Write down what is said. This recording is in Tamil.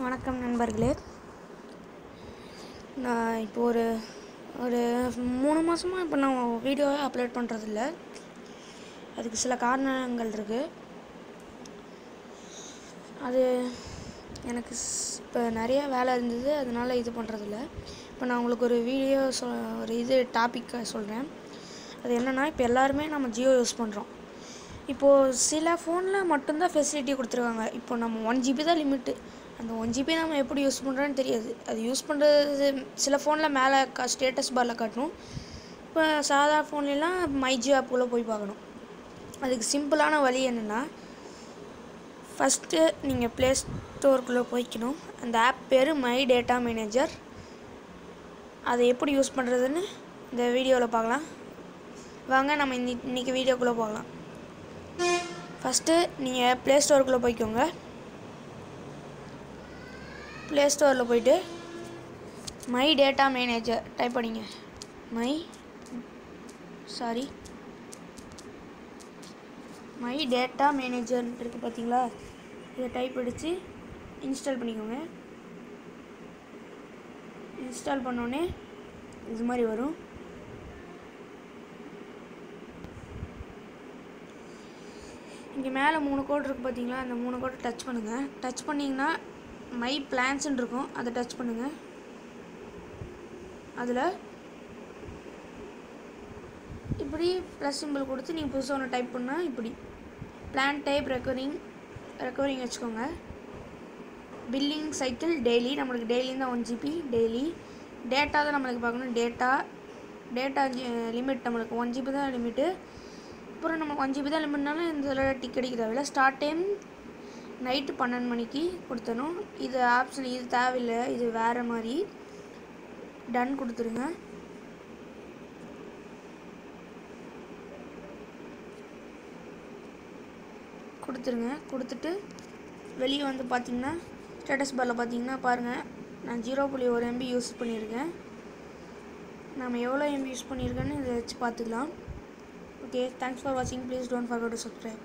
வணக்கம் நண்பர்களே. நான் இப்போ ஒரு ஒரு 3 மாதமாக இப்போ நான் வீடியோவே அப்லோட் பண்ணுறதில்ல. அதுக்கு சில காரணங்கள் இருக்குது. அது எனக்கு இப்போ நிறைய வேலை இருந்தது, அதனால் இது பண்ணுறதில்ல. இப்போ நான் உங்களுக்கு ஒரு வீடியோ ஒரு டாபிக் சொல்கிறேன். அது என்னென்னா, இப்போ எல்லாருமே நம்ம ஜியோ யூஸ் பண்ணுறோம். இப்போது சில ஃபோனில் மட்டும்தான் ஃபெசிலிட்டி கொடுத்துருக்காங்க. இப்போ நம்ம 1 GB தான் லிமிட்டு. அந்த 1 GB நம்ம எப்படி யூஸ் பண்ணுறோன்னு தெரியாது. அது யூஸ் பண்ணுறது சில ஃபோனில் மேலே ஸ்டேட்டஸ் பாரில் காட்டணும். இப்போ சாதா ஃபோன்லாம் மை ஜியோ ஆப்புக்குள்ளே போய் பார்க்கணும். அதுக்கு சிம்பிளான வழி என்னென்னா, ஃபஸ்ட்டு நீங்கள் ப்ளே ஸ்டோருக்குள்ளே போய்க்கணும். அந்த ஆப் பேர் மை டேட்டா மேனேஜர். அதை எப்படி யூஸ் பண்ணுறதுன்னு இந்த வீடியோவில் பார்க்கலாம். வாங்க நம்ம இன்றைக்கி வீடியோக்குள்ளே போகலாம். ஃபஸ்ட்டு நீங்கள் ப்ளே ஸ்டோருக்குள்ளே போய்க்கோங்க. ப்ளே ஸ்டோரில் போய்ட்டு மை டேட்டா மேனேஜர் டைப் பண்ணிங்க. மை டேட்டா மேனேஜர் இருக்குது பார்த்தீங்களா? இதை டைப் அடித்து இன்ஸ்டால் பண்ணிக்கோங்க. இன்ஸ்டால் பண்ணோடனே இது மாதிரி வரும். இங்கே மேலே 3 கோடு இருக்குது பார்த்தீங்களா? அந்த 3 கோடை டச் பண்ணுங்கள். டச் பண்ணிங்கன்னா மை பிளான்ஸ்ன்னு இருக்கும், அதை டச் பண்ணுங்கள். அதில் இப்படி ப்ளஸ் சிம்பிள் கொடுத்து நீங்கள் புதுசாக ஒன்று டைப் பண்ணால் இப்படி பிளான் டைப் ரெக்கவரிங் வச்சுக்கோங்க. பில்லிங் சைக்கிள் டெய்லி, நம்மளுக்கு டெய்லியும் தான் 1 GB டெய்லி. டேட்டா தான் நம்மளுக்கு பார்க்கணும். டேட்டா லிமிட் நம்மளுக்கு 1 GB தான் லிமிட்டு. அப்புறம் நம்ம 1 GB தான் லிமிட்னாலும் இந்த இதில் டிக் அடிக்க தேவையில்லை. ஸ்டார்ட் டைம் நைட்டு 12 மணிக்கு கொடுத்தணும். இது ஆப்ஷன் இது தேவையில்லை, இது வேறு மாதிரி. டன் கொடுத்துருங்க. கொடுத்துட்டு வெளியே வந்து பார்த்தீங்கன்னா ஸ்டேட்டஸ் பாரில் பார்த்தீங்கன்னா பாருங்கள், நான் 0.1 MB யூஸ் பண்ணியிருக்கேன். நம்ம எவ்வளோ MB யூஸ் பண்ணியிருக்கேன்னு இதை வச்சு பார்த்துக்கலாம். ஓகே, தேங்க்ஸ் ஃபார் வாட்சிங். Please don't forget to subscribe.